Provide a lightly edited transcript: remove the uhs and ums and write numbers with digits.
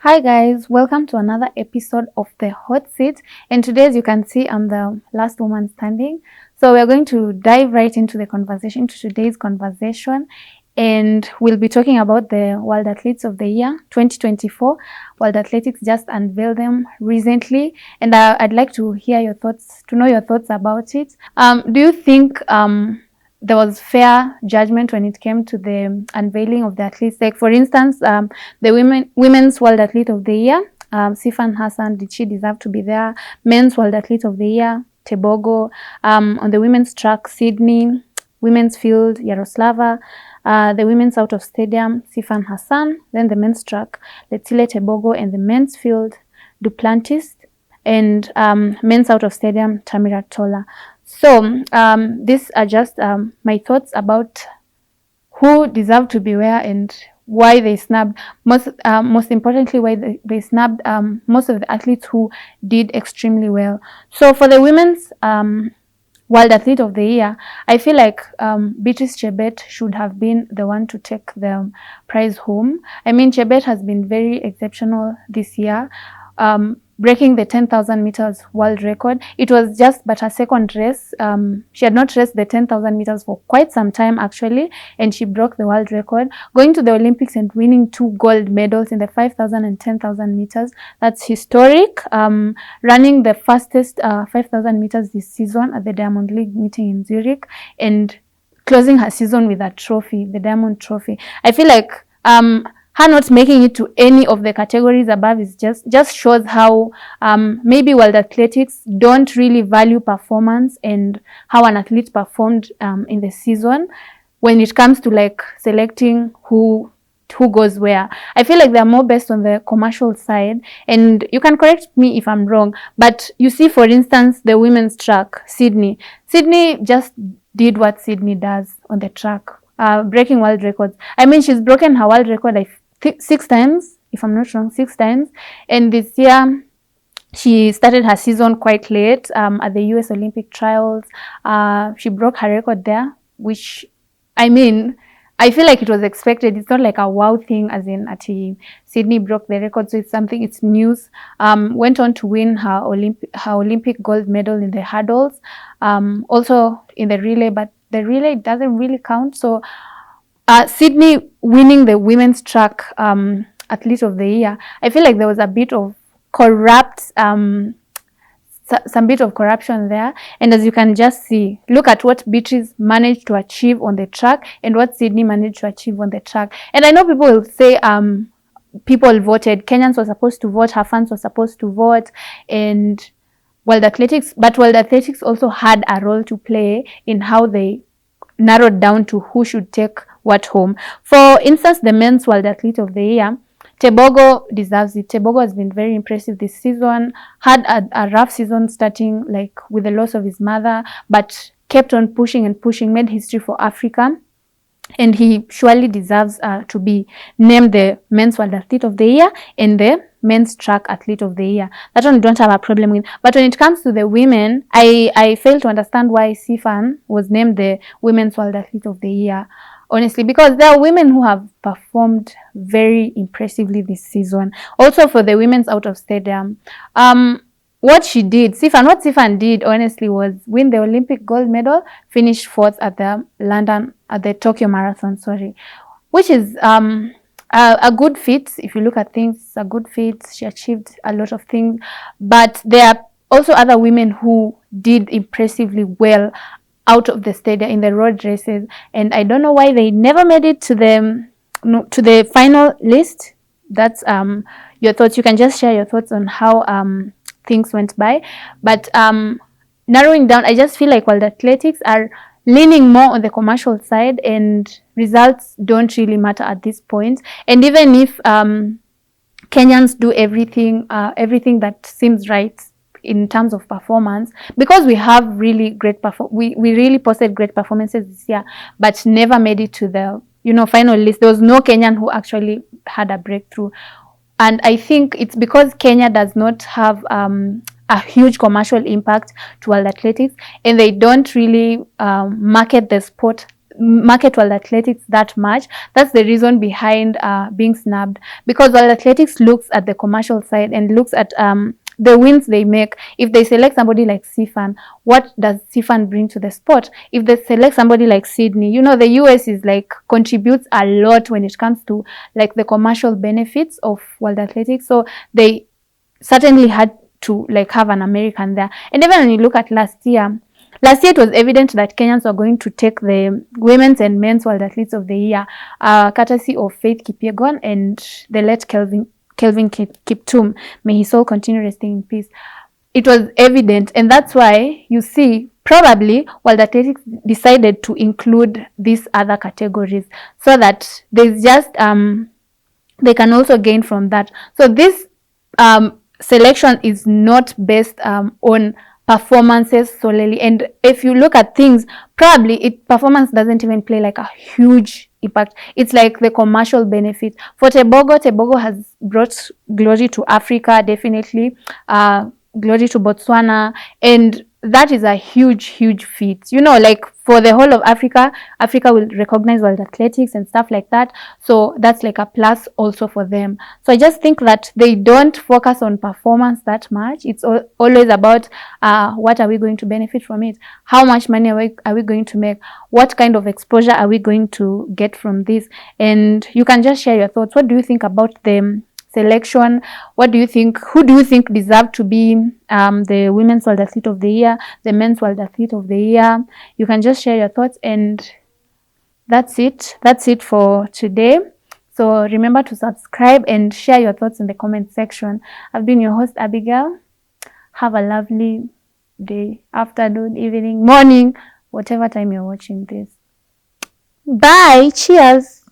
Hi guys, welcome to another episode of the Hot Seat, and today, as you can see, I'm the last woman standing. So we're going to dive right into the conversation, to today's conversation, and we'll be talking about the World Athletes of the Year 2024. World Athletics just unveiled them recently, and I'd like to hear your thoughts, to know your thoughts about it. Do you think there was fair judgment when it came to the unveiling of the athletes? Like, for instance, the women's World Athlete of the Year, Sifan Hassan, did she deserve to be there? Men's World Athlete of the Year, Tebogo. On the women's track, Sydney. Women's field, Yaroslava. The women's out of stadium, Sifan Hassan. Then the men's track, Letsile Tebogo. And the men's field, Duplantis. And men's out of stadium, Tamirat Tola. So these are just my thoughts about who deserved to be where and why they snubbed, most importantly, why they snubbed most of the athletes who did extremely well. So for the women's World Athlete of the Year, I feel like Beatrice Chebet should have been the one to take the prize home. I mean, Chebet has been very exceptional this year. Breaking the 10,000 meters world record. It was just but her second race. She had not raced the 10,000 meters for quite some time actually, and she broke the world record, going to the Olympics and winning 2 gold medals in the 5,000 and 10,000 meters. That's historic. Running the fastest 5,000 meters this season at the Diamond League meeting in Zurich, and closing her season with a trophy, the Diamond Trophy. I feel like her not making it to any of the categories above is just shows how maybe World Athletics don't really value performance and how an athlete performed in the season when it comes to like selecting who goes where. I feel like they're more based on the commercial side, and you can correct me if I'm wrong, but you see, for instance, the women's track, Sydney just did what Sydney does on the track. Breaking world records. I mean, she's broken her world record, I think 6 times, if I'm not wrong, 6 times. And this year, she started her season quite late at the US Olympic trials. She broke her record there, which, I mean, I feel like it was expected. It's not like a wow thing, as in Sydney broke the record, so it's news. Went on to win her Olympic gold medal in the hurdles, also in the relay, but the relay doesn't really count. So Sydney winning the women's track athlete of the year, I feel like there was a bit of some bit of corruption there. And as you can just see, look at what Beatrice managed to achieve on the track and what Sydney managed to achieve on the track. And I know people will say people voted, Kenyans were supposed to vote, her fans were supposed to vote, and World Athletics also had a role to play in how they narrowed down to who should take what home. For instance, the men's World Athlete of the Year, Tebogo deserves it. Tebogo has been very impressive this season, had a rough season starting like with the loss of his mother, but kept on pushing and pushing, made history for Africa. And he surely deserves to be named the men's World Athlete of the Year and the men's track athlete of the year. That one we don't have a problem with. But when it comes to the women, I fail to understand why Sifan was named the women's World Athlete of the Year. Honestly, because there are women who have performed very impressively this season. Also for the women's out of stadium, what Sifan did, honestly, was win the Olympic gold medal, finish 4th at the Tokyo Marathon, which is a good feat. If you look at things, it's a good feat. She achieved a lot of things, but there are also other women who did impressively well out of the stadium in the road races, and I don't know why they never made it to the final list. That's your thoughts. You can just share your thoughts on how things went by. But narrowing down, I just feel like World Athletics are leaning more on the commercial side, and results don't really matter at this point. And even if Kenyans do everything that seems right in terms of performance, because we have really great we really posted great performances this year, but never made it to the final list. There was no Kenyan who actually had a breakthrough, and I think it's because Kenya does not have a huge commercial impact to World Athletics, and they don't really market the sport market world athletics that much. That's the reason behind being snubbed, because world athletics looks at the commercial side and looks at the wins they make. If they select somebody like Sifan, what does Sifan bring to the sport? If they select somebody like Sydney, you know, the US is like contributes a lot when it comes to like the commercial benefits of world athletics. So they certainly had to like have an American there. And even when you look at last year it was evident that Kenyans were going to take the women's and men's world athletes of the year, courtesy of Faith Kipyegon and the late Kelvin Kiptum. May his soul continue resting in peace. It was evident, and that's why you see probably World Athletics decided to include these other categories so that there's just they can also gain from that. So this selection is not based on performances solely, and if you look at things, probably performance doesn't even play like a huge impact. It's like the commercial benefit. For Tebogo has brought glory to Africa, definitely, glory to Botswana, and that is a huge feat. You know, like for the whole of Africa will recognize world athletics and stuff like that. So that's like a plus also for them. So I just think that they don't focus on performance that much. It's always about what are we going to benefit from it? How much money are we going to make? What kind of exposure are we going to get from this? And you can just share your thoughts. What do you think about them? Selection? What do you think? Who do you think deserve to be the women's world athlete of the year, the men's world athlete of the year? You can just share your thoughts, and that's it for today. So remember to subscribe and share your thoughts in the comment section. I've been your host, Abigail. Have a lovely day, afternoon, evening, morning, whatever time you're watching this. Bye. Cheers.